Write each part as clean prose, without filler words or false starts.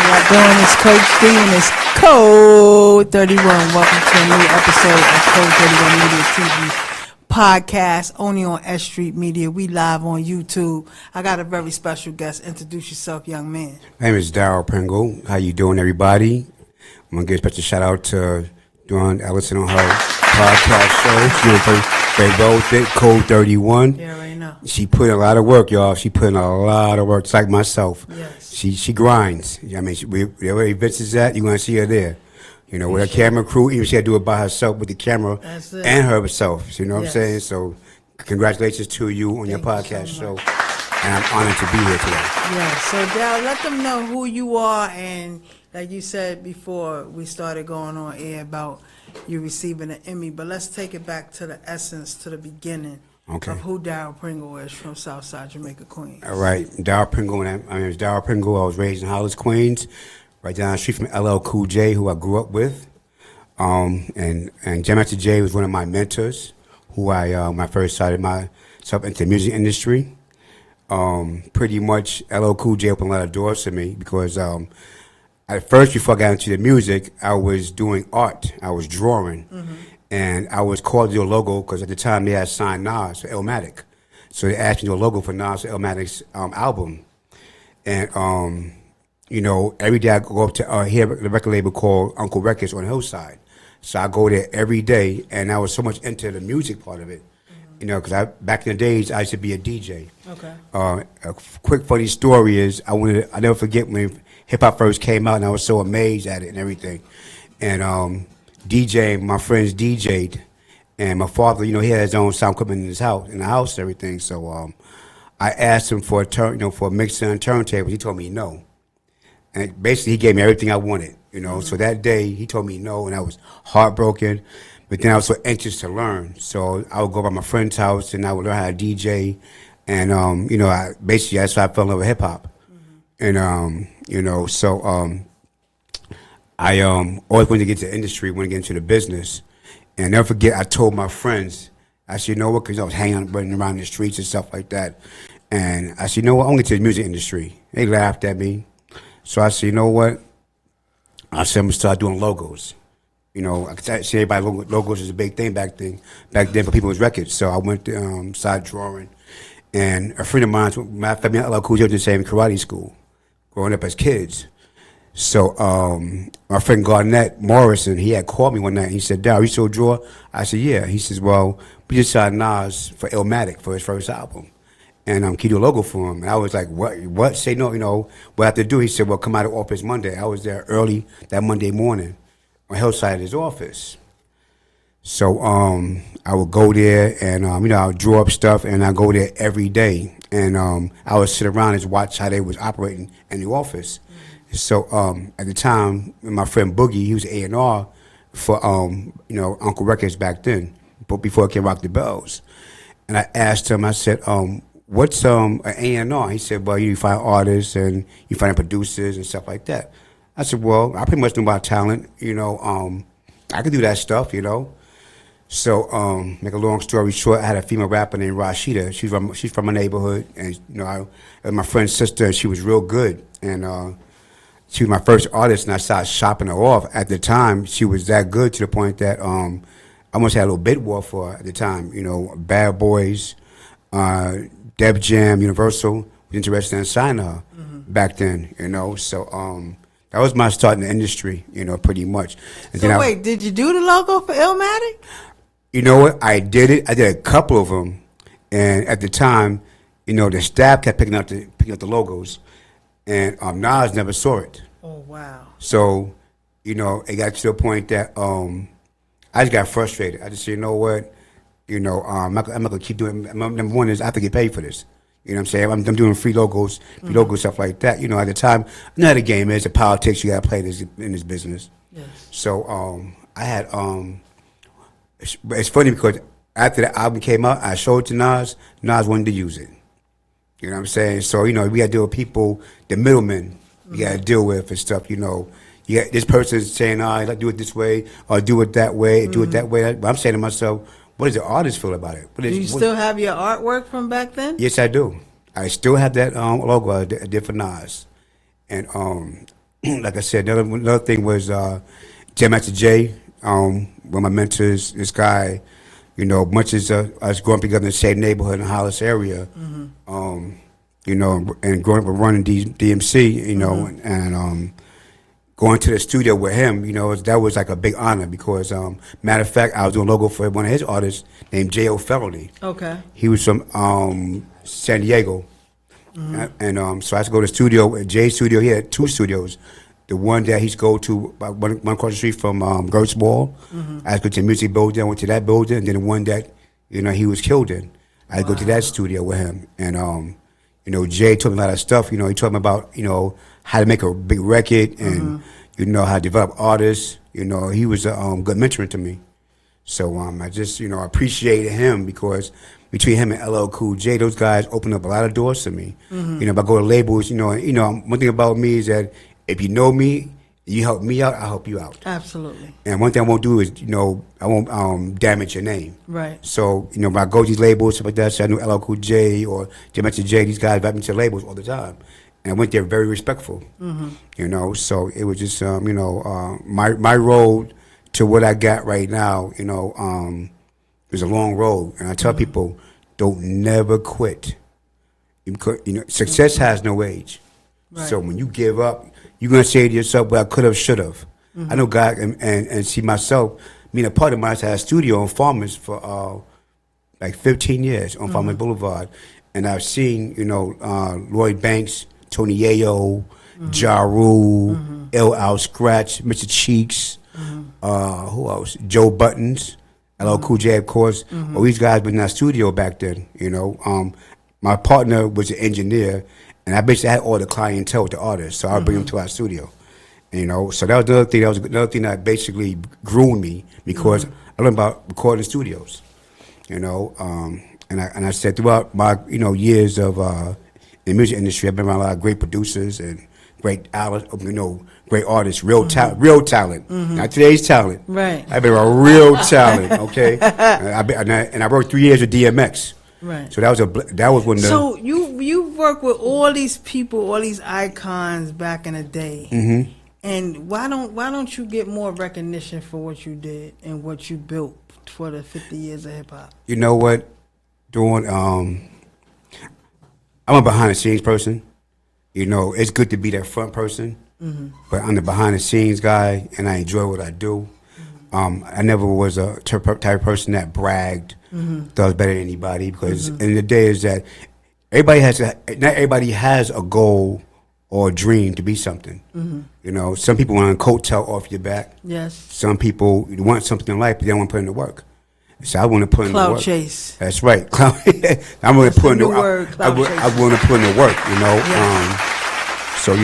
y'all doing? It's Coach D and it's Code 31. Welcome to a new episode of Code 31 Media TV podcast, only on S.STREET Media. We live on YouTube. I got a very special guest. Introduce yourself, young man. My name is Darryl Pringle. How you doing, everybody? I'm going to give a special shout out to Dawn Ellison on her podcast show. She's doing very well with it, Code 31. Yeah, right now. She put in a lot of work, y'all. She put in a lot of work, just like myself. Yes. She grinds. I mean, wherever events is at, you're going to see her there. You know, with her camera crew, even she had to do it by herself with the camera and herself. You know what I'm saying? So, congratulations to you on your podcast show. And I'm honored to be here today. Yeah, so Darryl, let them know who you are, and like you said before we started going on air about you receiving an Emmy, but let's take it back to the essence, to the beginning of who Darryl Pringle is from Southside Jamaica, Queens. All right, Darryl Pringle, my name is Darryl Pringle. I was raised in Hollis, Queens, right down the street from LL Cool J, who I grew up with. And Jam Master J was one of my mentors, who when I first started myself into the music industry. Pretty much LL Cool J opened a lot of doors for me because at first, before I got into the music, I was doing art. I was drawing. And I was called to do a logo because at the time they had signed Nas for Illmatic. So they asked me to do a logo for Nas for Illmatic's album. And, you know, every day I go up to here the record label called Uncle Records on Hillside. So I go there every day, and I was so much into the music part of it. You know, because back in the days, I used to be a DJ. Okay. A quick funny story is I never forget when hip hop first came out, and I was so amazed at it and everything. And my friends DJ'd, and my father, you know, he had his own sound equipment in the house, and everything. So I asked him for for a mixer and turntable. He told me no, and basically he gave me everything I wanted. You know, so that day he told me no, and I was heartbroken. But then I was so anxious to learn. So I would go by my friend's house and I would learn how to DJ. And, you know, that's why I fell in love with hip hop. And, you know, so I always wanted to get to the industry, wanted to get into the business. And I never forget, I told my friends, I said, you know what, because I was running around the streets and stuff like that. And I said, you know what, I'm going to get to the music industry. They laughed at me. So I said, you know what, I said, I'm going to start doing logos. You know, I could see everybody logos was a big thing back then for people's records. So I went to started drawing, and a friend of mine, my family, LL Cool J, was in the same karate school, growing up as kids. So my friend Garnett Morrison, he had called me one night. And he said, "Darryl, you still draw?" I said, "Yeah." He says, "Well, we just signed Nas for Illmatic for his first album, and can you do a logo for him?" And I was like, "What? Say no, you know what I have to do?" He said, "Well, come out of office Monday." I was there early that Monday morning on Hillside at his office. So I would go there and, you know, I would draw up stuff, and I go there every day. And I would sit around and watch how they was operating in the office. So at the time, my friend Boogie, he was A&R for, you know, Uncle Records back then, but before it came Rock the Bells. And I asked him, I said, what's an A&R? He said, well, you find artists and you find producers and stuff like that. I said, well, I pretty much know about talent, you know, I could do that stuff, you know. So, make a long story short, I had a female rapper named Rashida. She's from my neighborhood, and, you know, my friend's sister, and she was real good. And she was my first artist, and I started shopping her off. At the time, she was that good to the point that I almost had a little bid war for her at the time. You know, Bad Boys, Def Jam, Universal was interested in signing her back then, you know. So, that was my start in the industry, you know, pretty much. And so wait, did you do the logo for Illmatic? You know what? I did it. I did a couple of them, and at the time, you know, the staff kept picking up the logos, and Nas never saw it. Oh wow! So, you know, it got to the point that I just got frustrated. I just said, you know what? You know, I'm not gonna keep doing. Number one is I have to get paid for this. You know what I'm saying? I'm doing free logos, stuff like that. You know, at the time, I know how the game is. The politics, you got to play this in this business. Yes. So I had, it's funny because after the album came out, I showed it to Nas. Nas wanted to use it. You know what I'm saying? So, you know, we got to deal with people, the middlemen, you got to deal with and stuff, you know. You got this person saying, I like do it this way, or do it that way, do it that way. But I'm saying to myself, what does the artist feel about it? Do you still have your artwork from back then? Yes, I do. I still have that logo I did for Nas. And like I said, another thing was Jam Master Jay, one of my mentors. This guy, you know, much as us growing up together in the same neighborhood in the Hollis area, you know, and growing up and running DMC, you know, and going to the studio with him, you know, that was like a big honor because, matter of fact, I was doing a logo for one of his artists named J.O. Felony. Okay. He was from San Diego. And so I had to go to the studio. Jay's studio, he had 2 studios. The one that he's go to, one across the street from Gertz Mall. I had to go to the music building, I went to that building. And then the one that, you know, he was killed in. I had to go to that studio with him. And, you know, Jay told me a lot of stuff. You know, he told me about, you know, how to make a big record and, you know, how to develop artists. You know, he was a good mentor to me. So I just, you know, appreciated him because between him and LL Cool J, those guys opened up a lot of doors to me. You know, if I go to labels, you know, one thing about me is that if you know me, you help me out, I'll help you out. Absolutely. And one thing I won't do is, you know, I won't damage your name. Right. So, you know, when I go to these labels, stuff like that, so I knew LL Cool J or Jam Master J, these guys invite me to labels all the time. And I went there very respectful. You know, so it was just, you know, my road to what I got right now, you know, it was a long road. And I tell people, don't never quit. You know, success has no age. Right. So when you give up, you're going to say to yourself, well, I could have, should have. I know God and see myself, being a part of mine, I had a studio on Farmers for like 15 years on Farmers Boulevard. And I've seen, you know, Lloyd Banks, Tony Yayo, Ja Rule, L.L. Scratch, Mr. Cheeks, who else? Joe Buttons, LL Cool J, of course. All these guys were in that studio back then, you know. My partner was an engineer, and I basically had all the clientele with the artists, so I'd bring them to our studio. You know, so that was another thing. That was another thing that basically grew me because I learned about recording studios. You know, and I said throughout my years of in the music industry, I've been around a lot of great producers and great great artists, real talent, not today's talent. Right. I've been around real talent. Okay, and I worked 3 years with DMX. Right. So that was when the. So you work with all these people, all these icons back in the day. And why don't you get more recognition for what you did and what you built for the 50 years of hip hop? You know what? I'm a behind the scenes person. You know, it's good to be that front person, but I'm the behind the scenes guy, and I enjoy what I do. I never was a type of person that bragged, thought I was better than anybody, because in the day is that not everybody has a goal or a dream to be something. You know, some people want to coattail off your back. Yes. Some people want something in life, but they don't want to put in the work. So I want to put in the work. Cloud chase. That's right. I'm going to put in the work. I want to put in the work. You know. Yes. So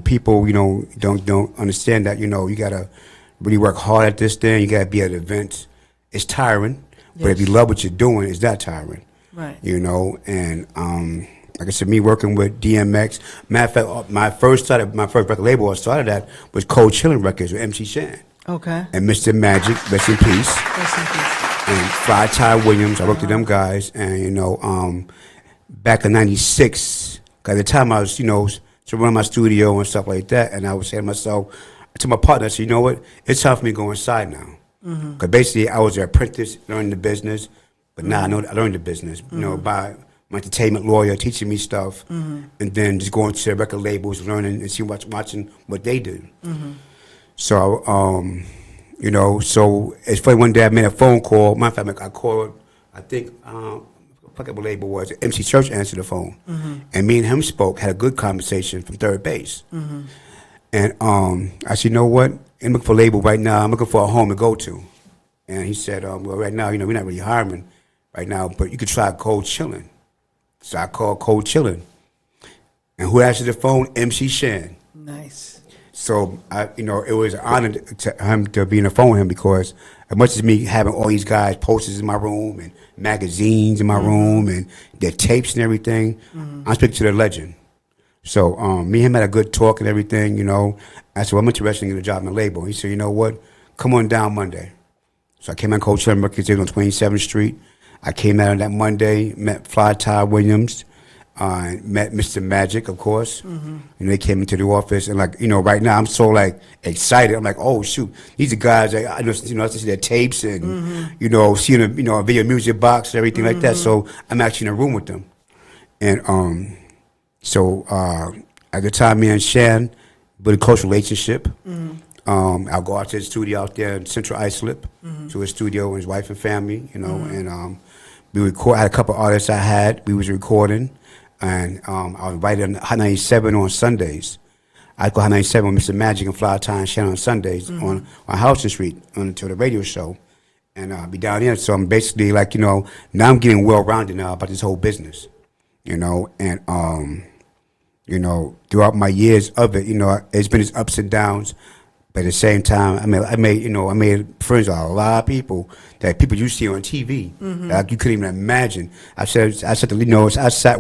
people don't understand that. You know, you gotta really work hard at this thing. You gotta be at events. It's tiring, but if you love what you're doing, it's not tiring. Right. You know, and like I said, me working with DMX. Matter of fact, my first record label I started at was Cold Chillin' Records with MC Shan. Okay. And Mr. Magic, rest in peace. Rest in peace. And Fly Ty Williams, I worked with them guys. And, back in 96, at the time I was, to run my studio and stuff like that. And I was saying to myself, to my partner, I said, you know what? It's time for me to go inside now. Because basically I was an apprentice learning the business. But now I learned the business, by my entertainment lawyer teaching me stuff. And then just going to the record labels, learning and watching what they do. So, so it's funny, one day I made a phone call. Matter of fact, I called, I think, I forget what label it was. MC Church answered the phone. And me and him spoke, had a good conversation from third base. And I said, you know what? I'm looking for a label right now. I'm looking for a home to go to. And he said, well, right now, we're not really hiring right now, but you could try Cold Chillin'. So I called Cold Chillin'. And who answered the phone? MC Shan. Nice. So, it was an honor to him to be on the phone with him because as much as me having all these guys posters in my room and magazines in my room and their tapes and everything, I'm speaking to the legend. So me and him had a good talk and everything, I said, well, I'm interested in getting a job in the label. He said, you know what? Come on down Monday. So I came on Coach Records on 27th Street. I came out on that Monday, met Fly Ty Williams, met Mr. Magic, of course. And they came into the office, and like, right now I'm so like excited. I'm like, oh shoot, these are guys that I know, I see their tapes and seeing a video music box and everything like that. So I'm actually in a room with them, and so at the time, me and Shan built a close relationship. I'll go out to the studio out there in Central Islip, to his studio with his wife and family, and we record. I had a couple of artists we was recording. And I was invited on Hot 97 on Sundays. I'd go Hot 97 with Mr. Magic and Fly Time Shannon on Sundays on S.TREET until the radio show. And I'll be down there. So I'm basically like, now I'm getting well-rounded now about this whole business, and, throughout my years of it, it's been its ups and downs. But at the same time, I made friends with a lot of people that people you see on TV that you couldn't even imagine. I sat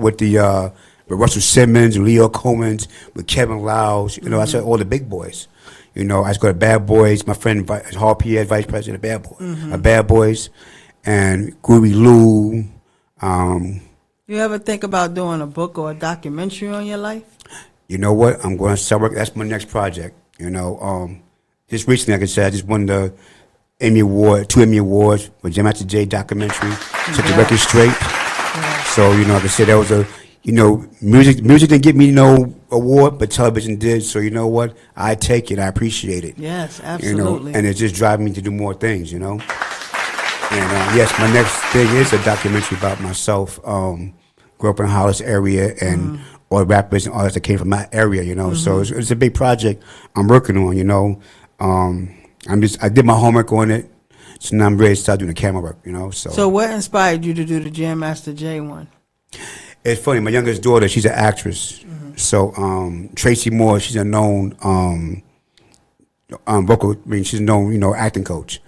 with with Russell Simmons, Leo Coleman, with Kevin Lyles. I said all the big boys. I used to go to Bad Boys. My friend Hall Pierre, vice president of Bad Boys, and Groovy Lou. You ever think about doing a book or a documentary on your life? You know what? I'm going to start working. That's my next project. Just recently, like I said, I just won the two Emmy Awards for Jam Master Jay documentary, Set the Record Straight. Yeah. So, like I said, that was music didn't get me no award, but television did. So, you know what? I take it. I appreciate it. Yes, absolutely. And it's just driving me to do more things, And yes, my next thing is a documentary about myself. Grew up in the Hollis area and all the rappers and artists that came from my area, So it's a big project I'm working on, I did my homework on it, so now I'm ready to start doing the camera work, So what inspired you to do the Jam Master Jay one? It's funny. My youngest daughter, she's an actress. So Tracy Moore, she's a known she's a known acting coach.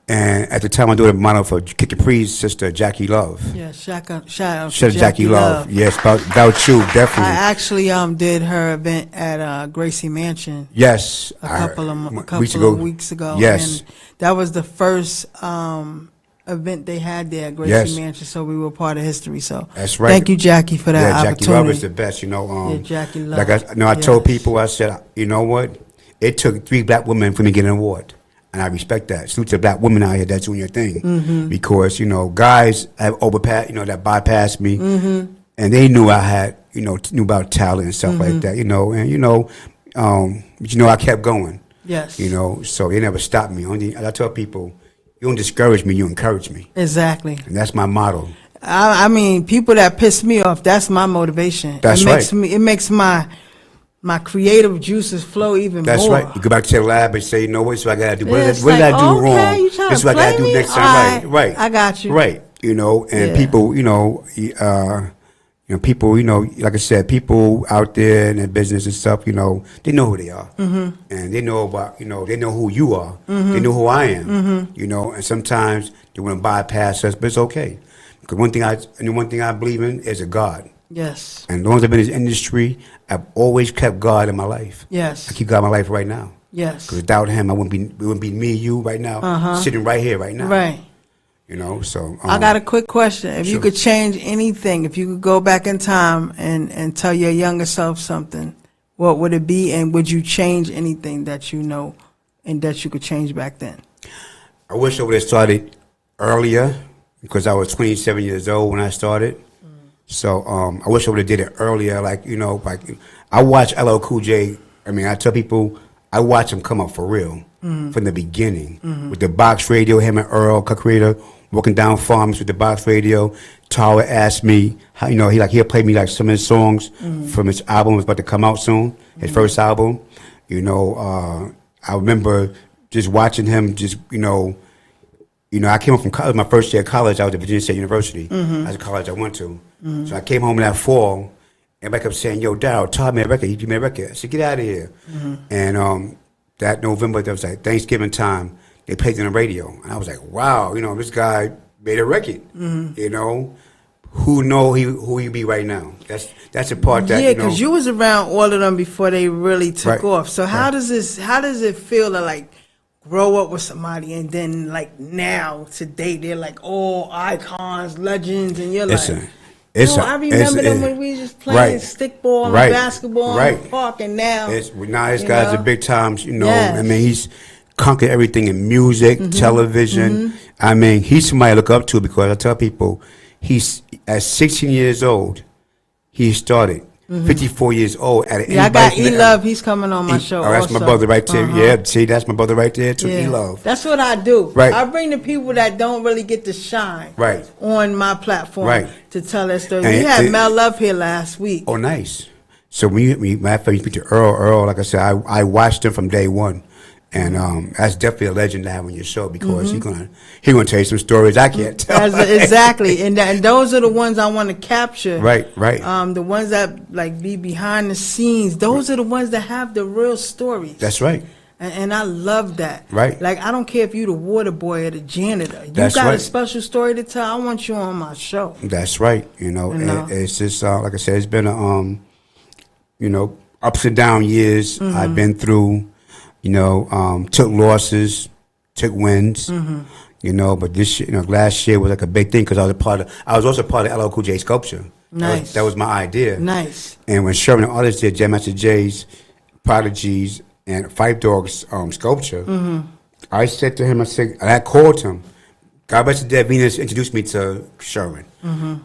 And at the time, I do a model for Kid Capri's sister, Jackie Love. Yeah, shout out to Jackie Love. Yes, about you, definitely. I actually did her event at Gracie Mansion. Yes, a couple of weeks ago. Yes, and that was the first event they had there at Gracie Mansion. So we were part of history. So that's right. Thank you, Jackie, for that opportunity. Jackie Love is the best. Jackie Love. Like I told people, I said, you know what? It took 3 black women for me to get an award. And I respect that. Salute to black women out here that's doing your thing. Because, guys have overpassed, that bypassed me. And they knew I had, knew about talent and stuff like that, but I kept going. Yes. So they never stopped me. I tell people, you don't discourage me, you encourage me. Exactly. And that's my motto. I mean, people that piss me off, that's my motivation. That's right. It makes my creative juices flow even more. That's right. You go back to the lab and say, what is what I got to do? What did I do wrong? This is what I got to do next time. Right. I got you. Right. And people, people, like I said, people out there in the business and stuff, they know who they are. And they know about, they know who you are. They know who I am, and sometimes they want to bypass us, but it's okay. Because one thing I believe in is a God. Yes. And as long as I've been in this industry, I've always kept God in my life. Yes. I keep God in my life right now. Yes. Because without Him, it wouldn't be me, you right now, sitting right here, right now. Right. So. I got a quick question. If you could change anything, if you could go back in time and tell your younger self something, what would it be? And would you change anything that you know and that you could change back then? I wish I would have started earlier because I was 27 years old when I started. So I wish I would have did it earlier. Like I watch LL Cool J. I mean, I tell people I watch him come up for real from the beginning with the box radio. Him and Earl, co-creator, walking down farms with the box radio. Tara asked me how he'll play me like some of his songs from his album was about to come out soon. His first album. I remember just watching him. I came home from college. My first year of college, I was at Virginia State University. That's the college I went to. So I came home in that fall, and everybody kept saying, "Yo, Darryl, Todd made a record. He made a record." I said, "Get out of here." And that November, that was like Thanksgiving time, they played it on the radio. And I was like, wow, this guy made a record. Who know who he be right now? That's the part that, because you was around all of them before they really took off. So how does it feel to like grow up with somebody and then like now today they're like all icons, legends, and you're Listen, like, It's I remember them when we was just playing right, stickball and right, basketball in the park, and now this guy's a big time. You know, Yes. I mean, he's conquered everything in music, Mm-hmm. television. I mean, he's somebody I look up to because I tell people he's at 16 years old. He started 54 years old. I got E-Love. He's coming on my show. Oh, that's also. my brother right there. Uh-huh. Yeah, see, that's my brother right there too. Yeah. E-Love. That's what I do. Right. I bring the people that don't really get to shine Right. on my platform Right. to tell their story. And We had it- Mel Love here last week. Oh, nice. So matter of fact, you speak to Earl. Like I said, I watched him from day one, and that's definitely a legend to have on your show because he gonna tell you some stories I can't tell. Exactly, and those are the ones I want to capture. Right. The ones that like be behind the scenes. Those are the ones that have the real stories. That's right. And I love that. Right. Like, I don't care if you the water boy or the janitor. You That's got a right. special story to tell. I want you on my show. That's right. You know, it's just like I said, it's been a ups and down years I've been through. You know, took losses, took wins. You know, but this last year was like a big thing because I was also part of LL Cool J Sculpture. Nice. That was my idea. Nice. And when Sherman and others did Jam Master J's, Prodigy's, and Five Dogs sculpture, I said to him, I called him. God bless the dead, Venus introduced me to Sherman.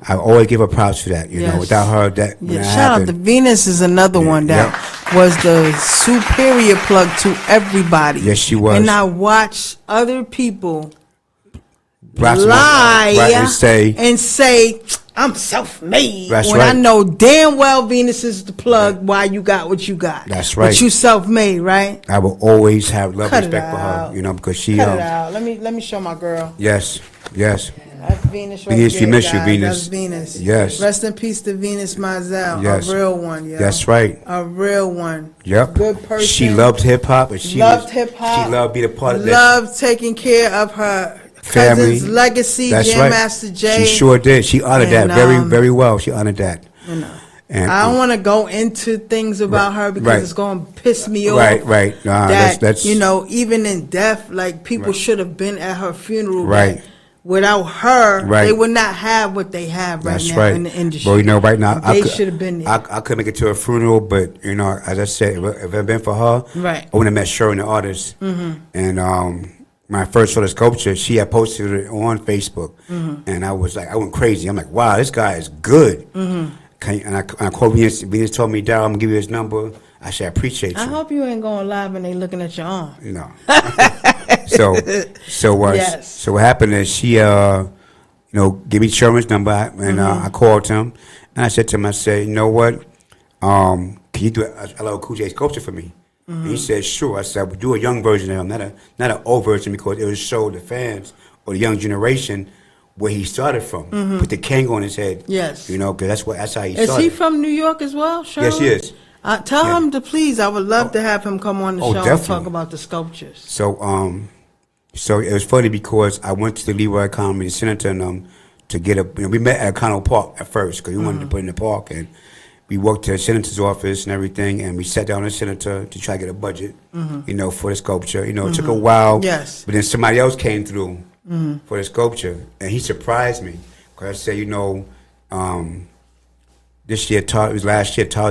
I always give her props for that. You know, without her, that Yeah, wouldn't shout out happen. to Venus is another one that was the superior plug to everybody. Yes, she was. And I watched other people Blast lie right, and say I'm self-made. That's when right. I know damn well Venus is the plug why you got what you got. That's right. But you self-made, right? I will always have love, Cut it respect for her. out. You know, because she. Cut it out. Let me show my girl. Yes. That's Venus right Venus, there, we miss you, guys. Venus. That's Venus. Yes. Rest in peace to Venus Mizell. Yes. A real one, yo. That's right. A real one. Yep. Good person. She loved hip hop, and she Loved was- hip-hop. She loved being a part of that Loved taking care of her family. cousin's legacy, That's Jam right. Master Jay. She sure did. She honored And, that very well. She honored that. You know. And I don't want to go into things about her because it's going to piss me off. Right. Nah, that that's even in death, like people should have been at her funeral. Right. That without her, Right. they would not have what they have right That's now right. in the industry. Well, you know, right now They should have been there. I couldn't make it to her funeral, but you know, as I said, if it had been for her, Right. I would have met Sherman, the artist. And when I first saw the sculpture, she had posted it on Facebook, and I went crazy. I'm like, wow, this guy is good. And I called Venus. Venus told me, Darryl, I'm gonna give you his number. I said, I appreciate you. I hope you ain't going live and they looking at your arm. You know. So what happened is she gave me Sherman's number, and I called him, and I said to him, I said, you know what, can you do a LL Cool J sculpture for me? And he said, sure. I said, I would do a young version of him, not an old version, because it would show the fans or the young generation where he started from. Put the Kangol on his head. Yes. You know, because that's how he Is started. he from New York as well, Sherman? Yes, he is. Tell him to please. I would love to have him come on the show and definitely. talk about the sculptures. So it was funny because I went to the Leroy Comedy Center and to get we met at Connell Park at first because we wanted to put in the park, and we walked to the senator's office and everything, and we sat down in the senator to try to get a budget, for the sculpture. You know, it took a while, Yes. but then somebody else came through for the sculpture, and he surprised me because I said, last year, Todd was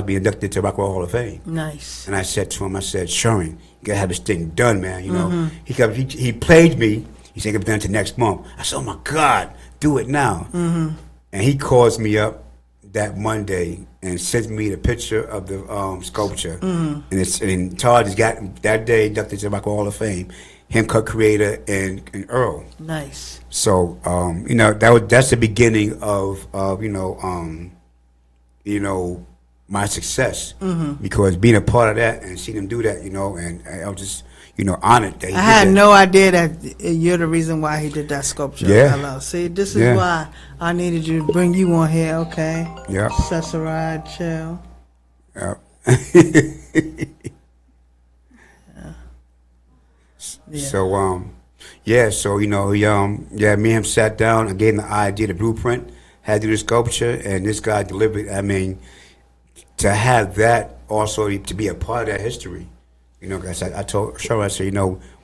being inducted to Rock and Roll Hall of Fame. Nice. And I said to him, Sherman, you gotta have this thing done, man. You know, he played me. He said, "Get it done to next month." I said, "Oh my God, do it now!" And he calls me up that Monday and sends me the picture of the sculpture. And Todd has got that day inducted to the Rock and Roll Hall of Fame. Him, Cut Creator, and Earl. Nice. So that's the beginning of my success, because being a part of that and seeing him do that, and I was just, honored that he I did had that. no idea that you're the reason why he did that sculpture. Yeah. See, this is why I needed you to bring you on here, okay? Yeah. S.STREET, chill. Yeah. Yeah. So me and him sat down. I gave him the idea, the blueprint, had to do the sculpture, and this guy delivered. I mean, to have that also to be a part of that history, I told Sherman, I said,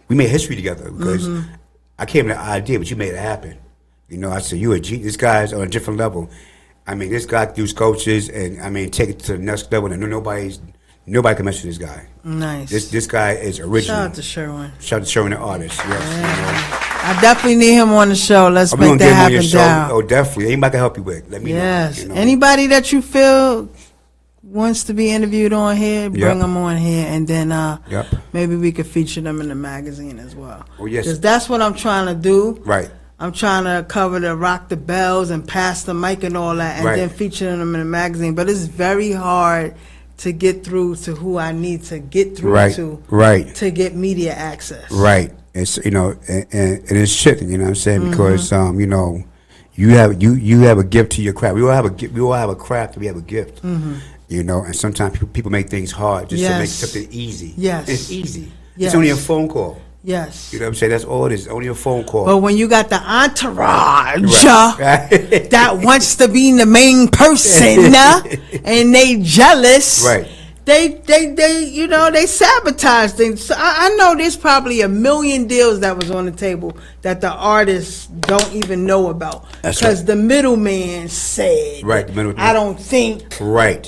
we made history together because I came with the idea, but you made it happen. I said, you a G. This guy's on a different level, I mean, this guy do sculptures, and I mean, take it to the next level. And nobody can mess with this guy. Nice. This guy is original. Shout out to Sherwin. Shout out to Sherwin, the artist. Yes. Yeah. I definitely need him on the show. Let's We make gonna that get him on happen, your show. Darryl. Oh, definitely. Anybody can help you with. Let me know. Yes. You know. Anybody that you feel wants to be interviewed on here, bring them on here, and then maybe we could feature them in the magazine as well. Oh, yes. Because that's what I'm trying to do. Right. I'm trying to cover the rock the bells and pass the mic and all that, and then feature them in the magazine. But it's very hard to get through to who I need to get through to get media access. Right. It's and it's shit. You know what I'm saying? Because you have a gift to your craft. We all have a gift. We all have a craft. We have a gift. You know, and sometimes people make things hard just to make something easy. Yes. It's easy. Yes. It's only a phone call. Yes. You know what I'm saying? That's all it is. Only a phone call. But when you got the entourage Right. that wants to be the main person and they jealous, Right. They sabotage things. So I know there's probably a million deals that was on the table that the artists don't even know about. Because the middleman said, I don't think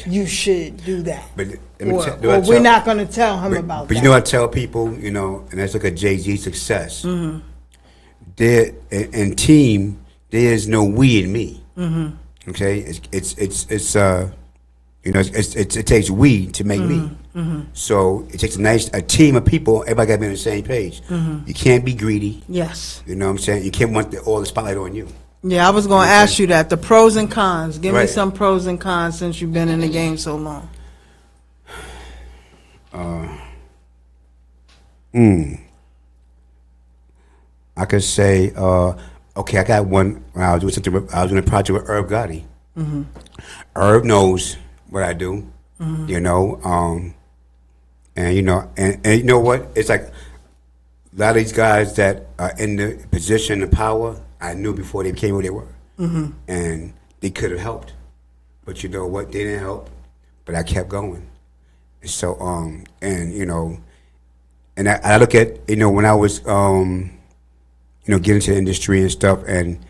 you should do that. But we're not going to tell him about that. But you know what I tell people, and let's look at Jay-Z's success. There, in team, there is no we and me. Okay? It takes we to make me. So it takes a team of people. Everybody got to be on the same page. You can't be greedy. Yes. You know what I'm saying? You can't want all the spotlight on you. Yeah, I was going to ask you that. The pros and cons. Give me some pros and cons since you've been in the game so long. I could say, okay, I got one. When I was doing something, I was doing a project with Herb Gotti. Herb knows what I do, and you know what? It's like a lot of these guys that are in the position of power, I knew before they became who they were, and they could have helped, but you know what? They didn't help, but I kept going. So and I look at when I was getting into the industry and stuff, and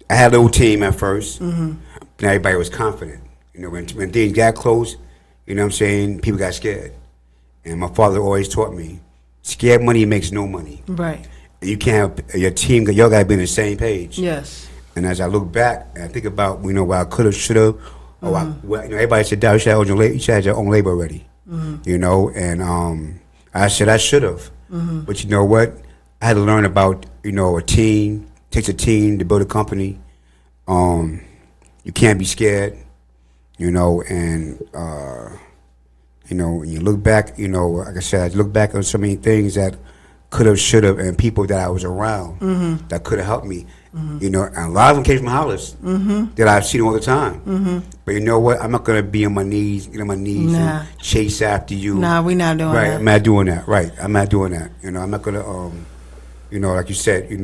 I had a little team at first, and everybody was confident. When things got close, you know what I'm saying, people got scared. And my father always taught me, scared money makes no money. Right. And you can't have your team, y'all got to be on the same page. Yes. And as I look back and I think about, what I could have, should have, everybody said, Darryl, you should have your own label already. And I said I should have. But you know what? I had to learn about, a team. It takes a team to build a company. You can't be scared, and when you look back, like I said, I look back on so many things that could have, should have, and people that I was around that could have helped me. And a lot of them came from Hollis that I've seen all the time. But you know what? I'm not gonna be on my knees, and chase after you. Nah, we're not doing that. Right, I'm not doing that. Right, I'm not doing that. I'm not gonna, like you said, you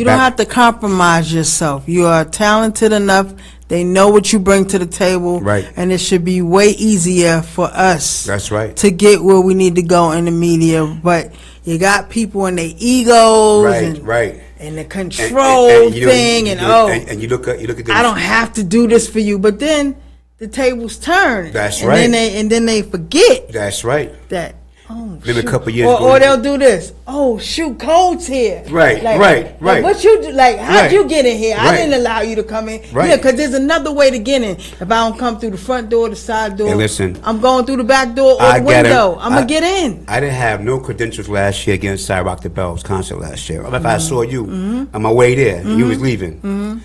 don't have to compromise yourself. You are talented enough. They know what you bring to the table. Right. And it should be way easier for us. That's right. To get where we need to go in the media. But you got people and their egos. Right. And the control thing. And you look at this. I don't have to do this for you. But then the tables turn. That's right. And then they forget. That's right. That. Oh, maybe a couple years ago. Or they'll do this. Oh, shoot, Code's here. Right. Like, what you do? Like, how'd you get in here? Right. I didn't allow you to come in. Right. Yeah, because there's another way to get in. If I don't come through the front door, the side door, hey, listen, I'm going through the back door or the window. I'm going to get in. I didn't have no credentials last year against Side Rock the Bells concert last year. If I saw you on my way there, you was leaving.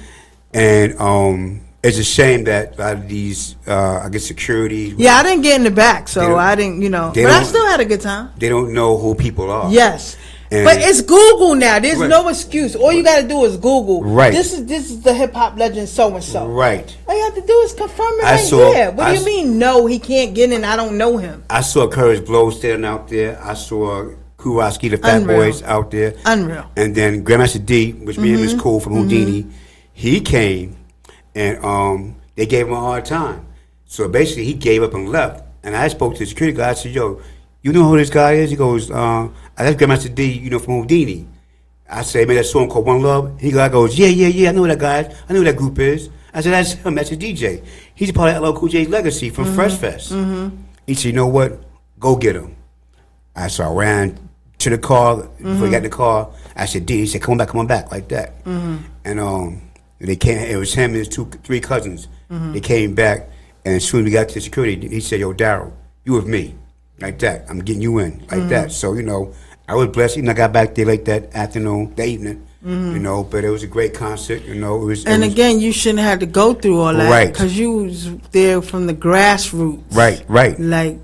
And it's a shame that a lot of these, security. Yeah, I didn't get in the back, so I didn't, but I still had a good time. They don't know who people are. Yes. And but it's Google now. There's no excuse. All you got to do is Google. Right. This is the hip hop legend so and so. Right. All you have to do is confirm it here. What do you mean? No, he can't get in. I don't know him. I saw Courage Blow standing out there. I saw Kuroski, the Fat Boys, out there. Unreal. And then Grandmaster D, which me and him is cool from Houdini, he came. And they gave him a hard time. So basically, he gave up and left. And I spoke to the security guy. I said, yo, you know who this guy is? He goes, that's Grandmaster D, from Houdini. I said, "Man, that song called One Love." He goes, "Yeah. I know that guy. I know who that group is." I said, "That's him. That's a DJ. He's a part of LL Cool J's legacy from Fresh Fest." He said, "You know what? Go get him." So I ran to the car. Before he got in the car, I said, "D." He said, "Come on back," like that. And they came. It was him and his three cousins. They came back, and as soon as we got to the security, he said, "Yo, Darryl, you with me, like that. I'm getting you in, like that." So I was blessed. I got back there late that afternoon, that evening. But it was a great concert. It was. Again, you shouldn't have to go through all that, right? Because you was there from the grassroots, right? Like,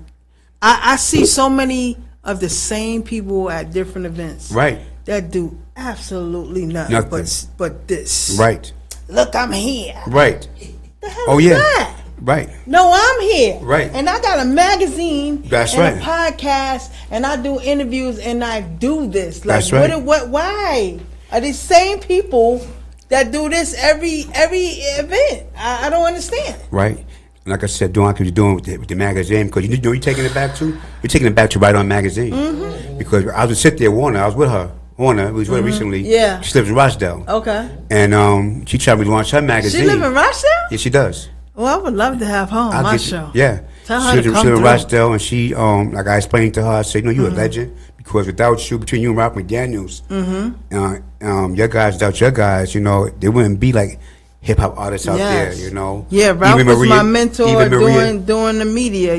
I see so many of the same people at different events, right? That do absolutely nothing. But this, right? Look, I'm here, right? The hell is that? Right. No, I'm here. Right. And I got a magazine. That's and right. a podcast, and I do interviews, and I do this. Like, that's right. Why are these same people that do this every event? I don't understand. Right. Like I said, doing what you're doing with the magazine, because you're taking it back to? You're taking it back to Right On Magazine. Because I was sit there, Warner. I was with her. Warner, we was with her recently. Yeah. She lives in Rochdale. Okay. And she tried me to launch her magazine. She live in Rochdale? Yeah, she does. Well, I would love to have her on my show. Yeah. Tell her to come live in through. Rochdale, and she, like I explained to her, I said, you're a legend, because without you, between you and Rob McDaniels, your guys, without your guys, there wouldn't be like hip-hop artists out there, Yeah, Ralph was my mentor doing the media,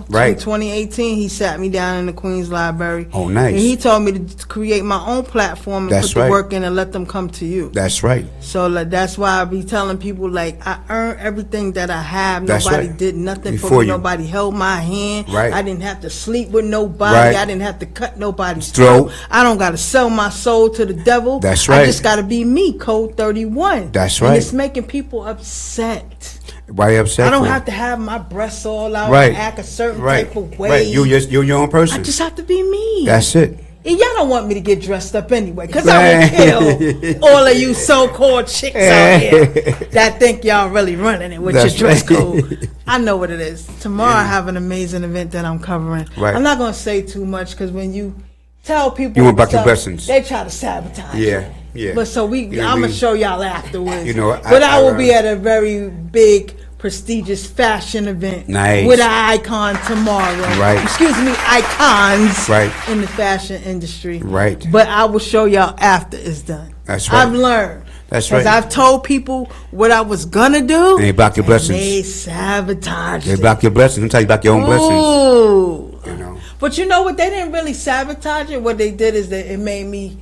Right. In 2018, he sat me down in the Queens Library. Oh, nice. And he told me to create my own platform and put the work in and let them come to you. That's right. So that's why I be telling people, like, I earned everything that I have. That's nobody right. did nothing Before for me. you. Nobody held my hand. Right. I didn't have to sleep with nobody. Right. I didn't have to cut nobody's throat. I don't got to sell my soul to the devil. That's right. I just got to be me, Code 31. That's and right. it's making people upset. Why you upset? I don't have to have my breasts all out right. and act a certain right. type of way. Right. You're your own person. I just have to be me. That's it. And y'all don't want me to get dressed up anyway, because I will kill all of you so-called chicks out here that think y'all really running it with your dress code. I know what it is. Tomorrow I have an amazing event that I'm covering. Right. I'm not going to say too much, because when you tell people you want back your blessings, they try to sabotage you. Yeah. But so I'm going to show y'all afterwards. But I will be at a very big, prestigious fashion event with an icon tomorrow. Right. Excuse me, icons right. in the fashion industry. Right. But I will show y'all after it's done. That's right. I've learned. That's right. Because I've told people what I was going to do. And they block your blessings. They sabotage They block your blessings. I'm telling you about your own blessings. But you know what? They didn't really sabotage it. What they did is that it made me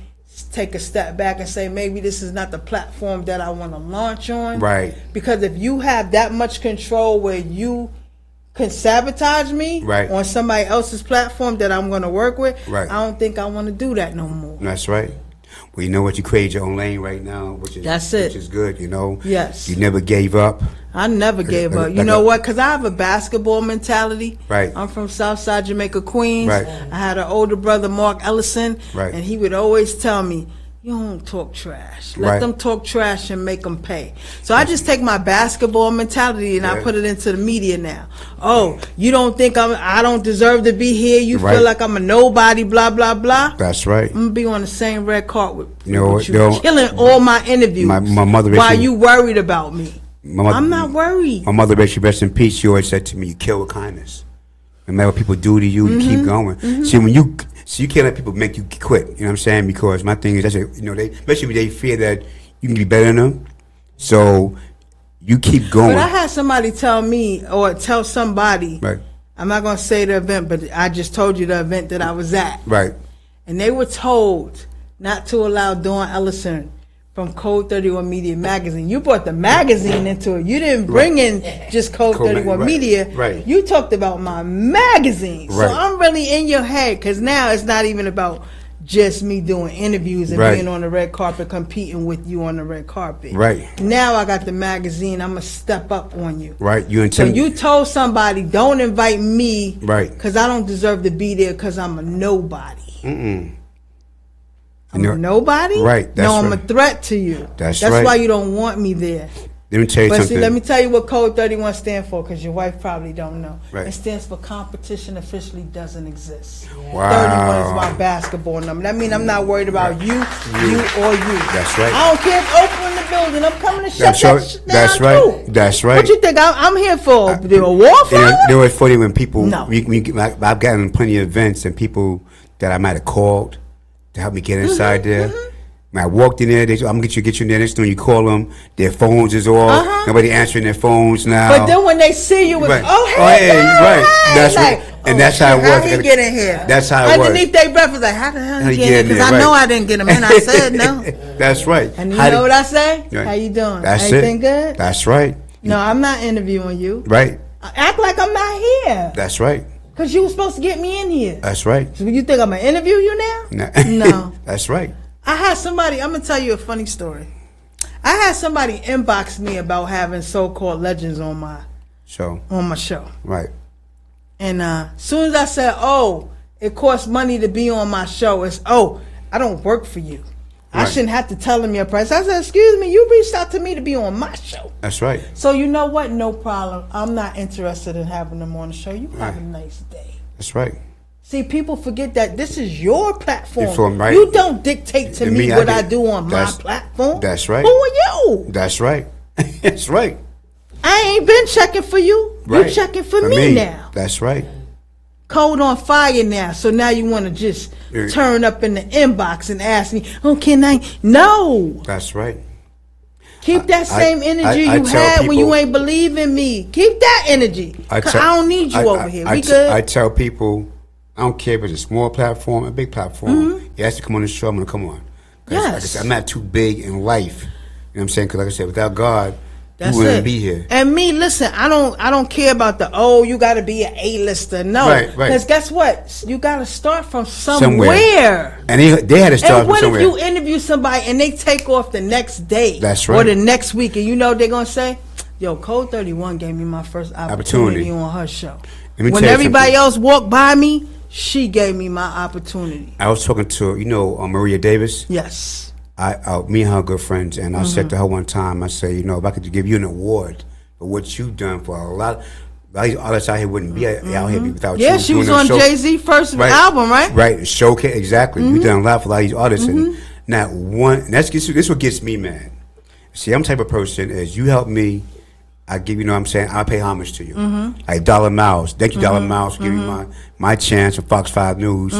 take a step back and say, maybe this is not the platform that I want to launch on. Right. Because if you have that much control where you can sabotage me on somebody else's platform that I'm going to work with, I don't think I want to do that no more. That's right. Well, you know what? You created your own lane right now, which is good, Yes. You never gave up. I never gave up. You know what? Because I have a basketball mentality. Right. I'm from Southside Jamaica, Queens. Right. I had an older brother, Mark Ellison. Right. And he would always tell me, you don't talk trash. Let them talk trash and make them pay. So I just take my basketball mentality and I put it into the media now. Oh, you don't think I don't deserve to be here? You feel like I'm a nobody, blah, blah, blah? That's right. I'm going to be on the same red carpet with you. Killing all my interviews. My mother while you worried about me. I'm not worried. My mother, she rest in peace, she always said to me, you kill with kindness. No matter what people do to you, you keep going. See, you can't let people make you quit. You know what I'm saying? Because my thing is, especially when they fear that you can be better than them. So you keep going. But I had somebody tell me, or tell somebody, I'm not going to say the event, but I just told you the event that I was at. Right. And they were told not to allow Dawn Ellison from Code 31 Media Magazine. You brought the magazine into it. You didn't bring in just Code 31 Media. Right. You talked about my magazine. So I'm really in your head, because now it's not even about just me doing interviews and being on the red carpet, competing with you on the red carpet. Right. Now I got the magazine. I'm going to step up on you. Right. So you told somebody, don't invite me. Right. Because I don't deserve to be there, because I'm a nobody. I'm a nobody? Right. No, I'm a threat to you. That's why you don't want me there. Let me tell you But something. see, let me tell you what Code 31 stands for, because your wife probably don't know. Right. It stands for competition officially doesn't exist. Wow. 31 is my basketball number. That means I'm not worried about you, or you. That's right. I don't care if Oprah in the building. I'm coming to shut that shit down That's right. too. That's right. What you think? I'm here for a war for? It was funny when people. No. I've gotten plenty of events and people that I might have called to help me get inside there. When I walked in there, they said, I'm gonna get you in there. Next time you call them, their phones is off. Nobody answering their phones now. But then when they see you, it's Right. hey, right. hey. That's like, right. And that's how it was. How he get in here? That's how it was. Underneath their breath was like, how the hell he get in here? Because I right. know I didn't get him in. I said no. That's right. And you know what I say? Right. How you doing? That's Everything it. good? That's right. No, I'm not interviewing you. Right. Act like I'm not here. That's right. Because you were supposed to get me in here. That's right. So you think I'm going to interview you now? No. That's right. I had somebody, I'm going to tell you a funny story. I had somebody inbox me about having so-called legends on my show. Right. And soon as I said, oh, it costs money to be on my show, it's, oh, I don't work for you. I shouldn't have to tell them your price. I said, excuse me, you reached out to me to be on my show. That's right. So you know what? No problem. I'm not interested in having them on the show. You have a nice day. That's right. See, people forget that this is your platform. Right. You don't dictate to me what I do on my platform. That's right. Who are you? That's right. That's right. I ain't been checking for you. Right. You checking for me now. That's right. Code on fire now. So now you want to just turn up in the inbox and ask me, oh, can I? No. That's right. Keep that same energy you had when you ain't believe in me. Keep that energy. Because I don't need you over here. We good? I tell people, I don't care if it's a small platform, a big platform. You ask to come on the show, I'm going to come on. Yes. Like I said, I'm not too big in life. You know what I'm saying? Because like I said, without God, That's you wouldn't it. be here. And me, listen, I don't care about the you got to be an A-lister. No, Right. Because guess what? You got to start from somewhere. And they had to start And what from somewhere. if you interview somebody and they take off the next day? That's right. Or the next week, and you know they're gonna say, "Yo, Code 31 gave me my first opportunity on her show." When everybody else walked by me, she gave me my opportunity. I was talking to Maria Davis. Yes. Me and her are good friends, and I said to her one time, I said, if I could give you an award for what you've done for a lot of artists out here wouldn't be out here without you. Yeah, she was on Jay-Z first album, right? Right, showcase, exactly. We done a lot for a lot of these artists, and not one, and this what gets me mad. See, I'm the type of person, as you help me, I give you, I pay homage to you. Like Dollar Miles. Thank you, Dollar Miles, for giving me my chance for Fox 5 News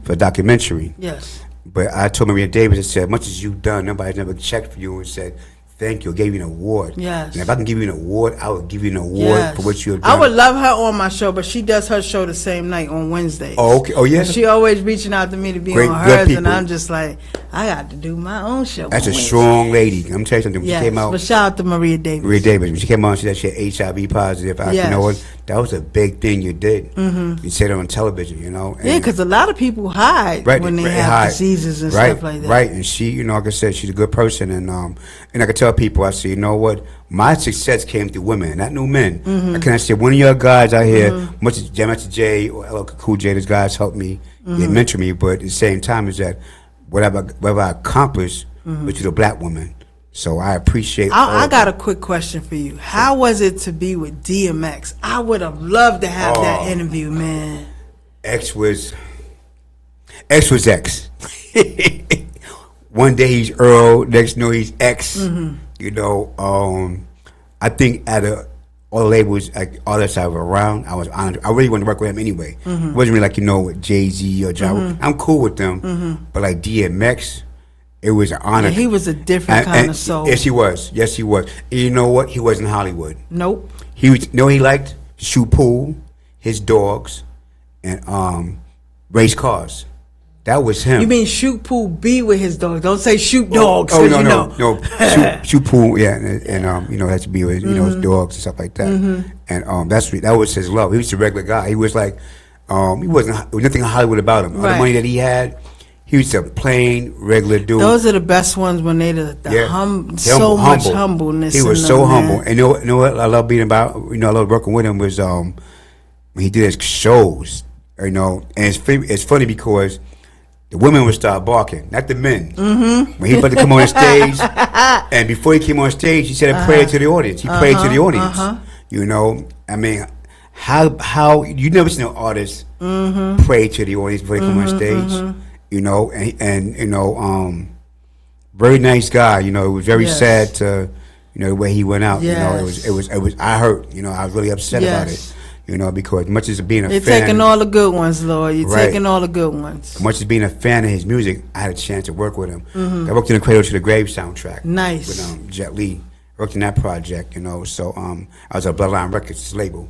for a documentary. Yes. But I told Maria Davis, I said, much as you've done, nobody's never checked for you and said, thank you, gave you an award. Yes. And if I can give you an award, I would give you an award for what you have done. I would love her on my show, but she does her show the same night on Wednesdays. Oh, okay. Oh, yeah. And she always reaching out to me to be on hers, and I'm just like, I got to do my own show. That's a strong lady. I'm telling you something. When she came out, but shout out to Maria Davis. When she came out, she said she had HIV positive. You know what? That was a big thing you did. You said it on television, And yeah, because a lot of people hide when they have diseases and stuff like that. Right, and she, like I said, she's a good person, and I can tell people, I say, you know what? My success came through women, not new men. I can say one of your guys out here, much as Master J or LL Cool J, those guys helped me, they mentor me, but at the same time is that whatever I accomplished, which is a black woman. So I appreciate. I got a quick question for you. How was it to be with DMX? I would have loved to have that interview, man. X was X. One day he's Earl, next he's X. I think out of all the labels, like all that I was around, I was honored. I really wanted to work with him anyway. It wasn't really like with Jay-Z or John. I'm cool with them, but like DMX. It was an honor. Yeah, he was a different kind of soul. Yes, he was. And you know what? He wasn't Hollywood. Nope. He liked to shoot pool, his dogs, and race cars. That was him. You mean shoot pool, be with his dogs? Don't say shoot dogs. No. Shoot pool, yeah, and has to be with his dogs and stuff like that. And that was his love. He was a regular guy. He was like, there was nothing Hollywood about him. All the money that he had. He was a plain, regular dude. Those are the best ones when they much humbleness. He was so humble. And you know what I love being about? I love working with him was when he did his shows. And it's funny because the women would start barking, not the men. When he about to come on stage, and before he came on stage, he said a prayer to the audience. He prayed to the audience. You know, I mean, how you never seen an artist pray to the audience before they come on stage. You know, and you know, very nice guy. You know, it was very sad to, you know, the way he went out. You know, it was. I hurt. You know, I was really upset about it. You know, because much as being a You're fan, taking all the good ones, Lord. You're taking all the good ones. Much as being a fan of his music, I had a chance to work with him. I worked in the Cradle to the Grave soundtrack. Nice. With Jet Li. I worked in that project, you know. So I was at Bloodline Records label.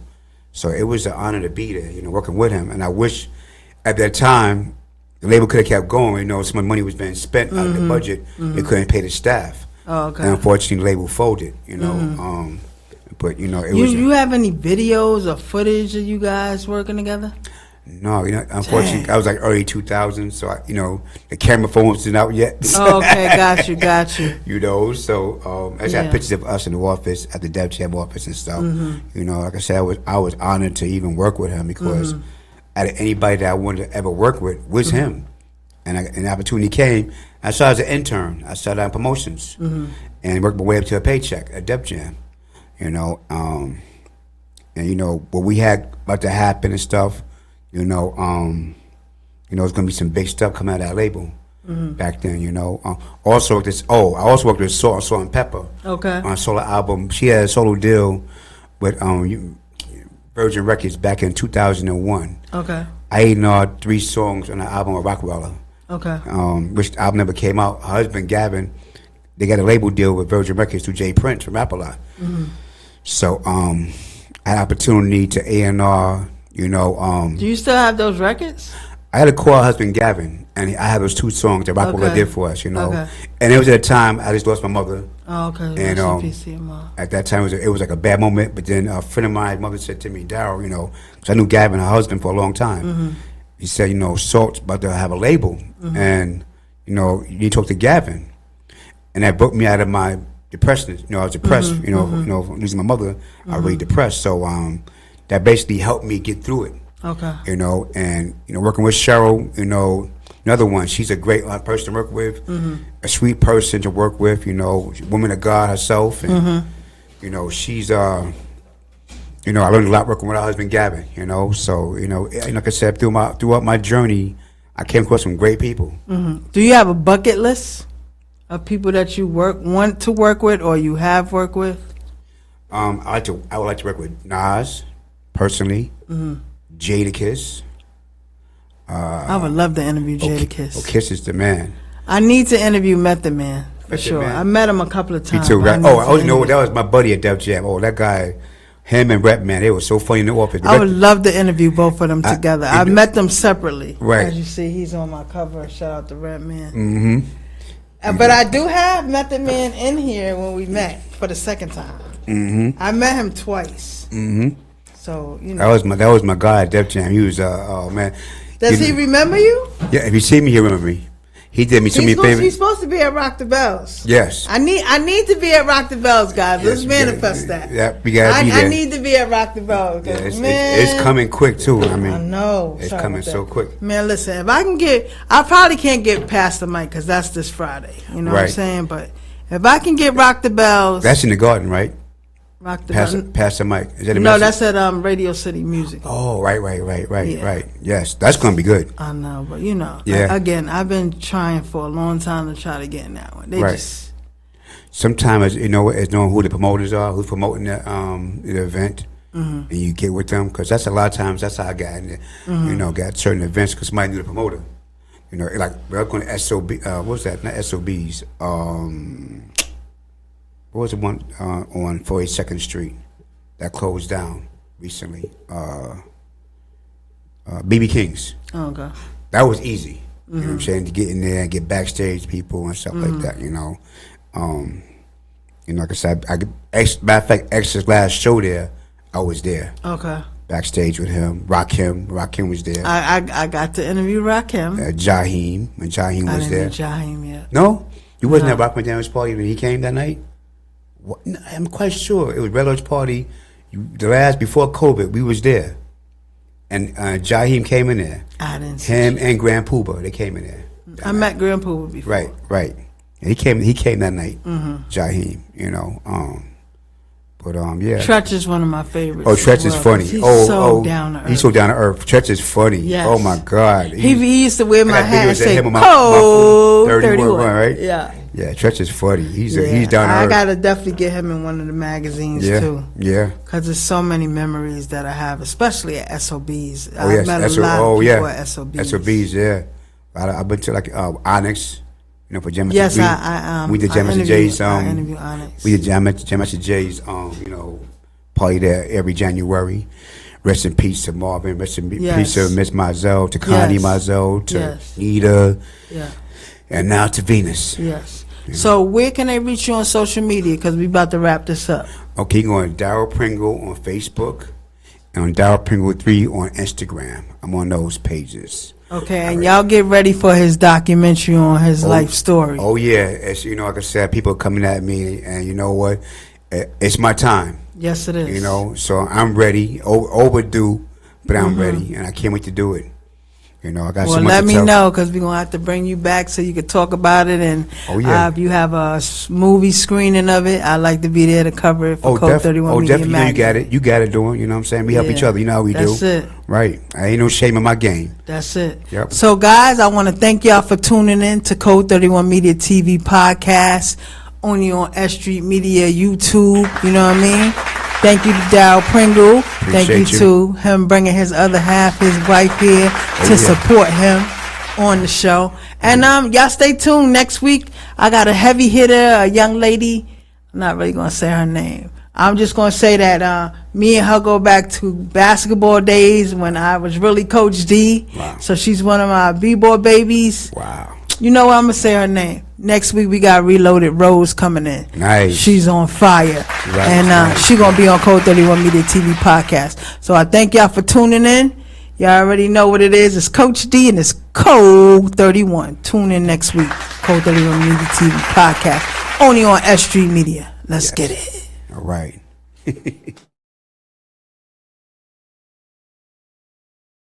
So it was an honor to be there, you know, working with him. And I wish at that time the label could have kept going. You know, so much money was being spent out of the budget. They couldn't pay the staff. Oh, okay. And unfortunately, the label folded, you know. But, you know, it was... You have any videos or footage of you guys working together? No, you know, unfortunately, I was like early 2000s, so, you know, the camera phone wasn't out yet. Oh, okay, got you. You know, so I just had pictures of us in the office, at the Dev Jam office and stuff. You know, like I said, I was honored to even work with him because out of anybody that I wanted to ever work with was him. And the opportunity came. I started as an intern. I started on promotions and worked my way up to a paycheck at Def Jam. You know, and you know what we had about to happen and stuff. You know, it's gonna be some big stuff coming out of that label back then. You know, also this. Oh, I also worked with Salt and Pepper. Okay. On a solo album, she had a solo deal with Virgin Records back in 2001. Okay. I A&R'd 3 songs on the album of Rockefeller. Okay. Which the album never came out. Her husband Gavin, they got a label deal with Virgin Records through Jay Prince from Rap-A-Lot. So I had opportunity to A&R, you know. Do you still have those records? I had to call her husband Gavin, and I had those 2 songs that Rockefeller did for us, you know. And it was at a time I just lost my mother. Oh, okay. And at that time it was like a bad moment. But then a friend of mine, mother said to me, Darryl, you know, because I knew Gavin, her husband, for a long time. He said, you know, Salt's about to have a label, and you know, you need to talk to Gavin. And that broke me out of my depression. You know, I was depressed. You know, losing my mother, I was really depressed. So that basically helped me get through it. Okay. You know, and you know, working with Cheryl, you know, another one. She's a great person to work with, a sweet person to work with. You know, woman of God herself, and you know, she's you know, I learned a lot working with her husband Gavin. You know, so you know, like I said, throughout my journey, I came across some great people. Do you have a bucket list of people that you want to work with, or you have worked with? I would like to work with Nas, personally. Jadakiss. I would love to interview Jadakiss. Oh, Kiss is the man. I need to interview Method Man for sure. I met him a couple of times. Me too. Right? Oh, I always know that was my buddy at Def Jam. Oh, that guy. Him and Rap Man, they were so funny in the office. I would love to interview both of them together. I met them separately. Right. As you see, he's on my cover. Shout out to Rap Man. But I do have Method Man in here when we met for the second time. I met him twice. So, you know. That was my guy at Def Jam. He was, oh man. Does he remember you? Yeah, if you see me, he'll remember me. He did me so many favors. He's supposed to be at Rock the Bells. Yes. I need to be at Rock the Bells, guys. Let's manifest that. Yeah, we gotta be there. I need to be at Rock the Bells. Yeah, it's coming quick too. I mean, I know. It's coming so quick. Man, listen, if I probably can't get past the mic because that's this Friday. You know what I'm saying? But if I can get Rock the Bells. That's in the Garden, right? Rock the Bells. Pass the mic. Is that a No, that's at Radio City Music. Oh, right. Yes, that's gonna be good. I know, but you know, again, I've been trying for a long time to try to get in that one. They just sometimes you know, it's knowing who the promoters are, who's promoting the event, and you get with them because that's a lot of times that's how I got in there. You know, got certain events because somebody knew the promoter. You know, like we're going to SOB. What was that? Not SOBs. What was the one on 42nd Street that closed down recently? BB King's. Oh, okay. That was easy. You know what I'm saying? To get in there and get backstage people and stuff like that, you know. Like I said, matter of fact, X's last show there, I was there. Okay. Backstage with him. Rakim was there. I got to interview Rakim. Jaheim, when Jaheim was there. I didn't meet Jaheim yet. No? You wasn't at Rock McDaniel's party when he came that night? What? No, I'm quite sure. It was Red Lodge party. The last, before COVID, we was there. And Jaheim came in there. I didn't see him and Grand Pooba, they came in there. I met Grandpa before. Right, right. And he came that night, Jaheim, you know. But yeah. Tretch is one of my favorites. Oh, Tretch is funny. He's so down to earth. He's so down to earth. Tretch is funny. Yes. Oh my God. He used to wear my hat and say, him on my "Code 31, right? Yeah. Yeah, Tretch is funny. He's down to I earth. gotta definitely get him in one of the magazines too. Yeah. Cause there's so many memories that I have, especially at SOBs. Oh yes, met a lot of people at SOBs. SOBs, yeah. I've been to like Onyx, you know, for Jam Yes, J's. we did Jam J's. I interviewed Onyx. We did Jam J's. You know, party there every January. Rest in peace to Marvin. Rest in peace to Miss Mizell, to Connie Mizell, to Nita, and now to Venus. Yes. So where can they reach you on social media? Because we about to wrap this up. Okay, you're going to Darryl Pringle on Facebook and on Darryl Pringle 3 on Instagram. I'm on those pages. Okay, and y'all get ready for his documentary on his life story. Oh yeah, it's, you know, like I said, people are coming at me, and you know what? It's my time. Yes, it is. You know, so I'm ready. Overdue, but I'm ready, and I can't wait to do it. You know, I got so much to tell. Well, let me know, because we're going to have to bring you back so you can talk about it. And if you have a movie screening of it, I'd like to be there to cover it for Code 31 Media definitely. Magazine. You got it. You got it doing. You know what I'm saying? We help each other. You know how we do. That's it. Right. I ain't no shame in my game. That's it. Yep. So, guys, I want to thank y'all for tuning in to Code 31 Media TV podcast, only on S.STREET Media YouTube. You know what I mean? Thank you to Darryl Pringle. Thank you to him bringing his other half, his wife here, to support him on the show. And y'all stay tuned. Next week, I got a heavy hitter, a young lady. I'm not really going to say her name. I'm just going to say that me and her go back to basketball days when I was really Coach D. Wow. So she's one of my B-boy babies. Wow. You know what? I'm going to say her name. Next week, we got Reloaded Rose coming in. Nice. She's on fire. Right, and she going to be on Code 31 Media TV podcast. So I thank y'all for tuning in. Y'all already know what it is. It's Coach D and it's Code 31. Tune in next week. Code 31 Media TV podcast. Only on S.STREET Media. Let's get it. All right.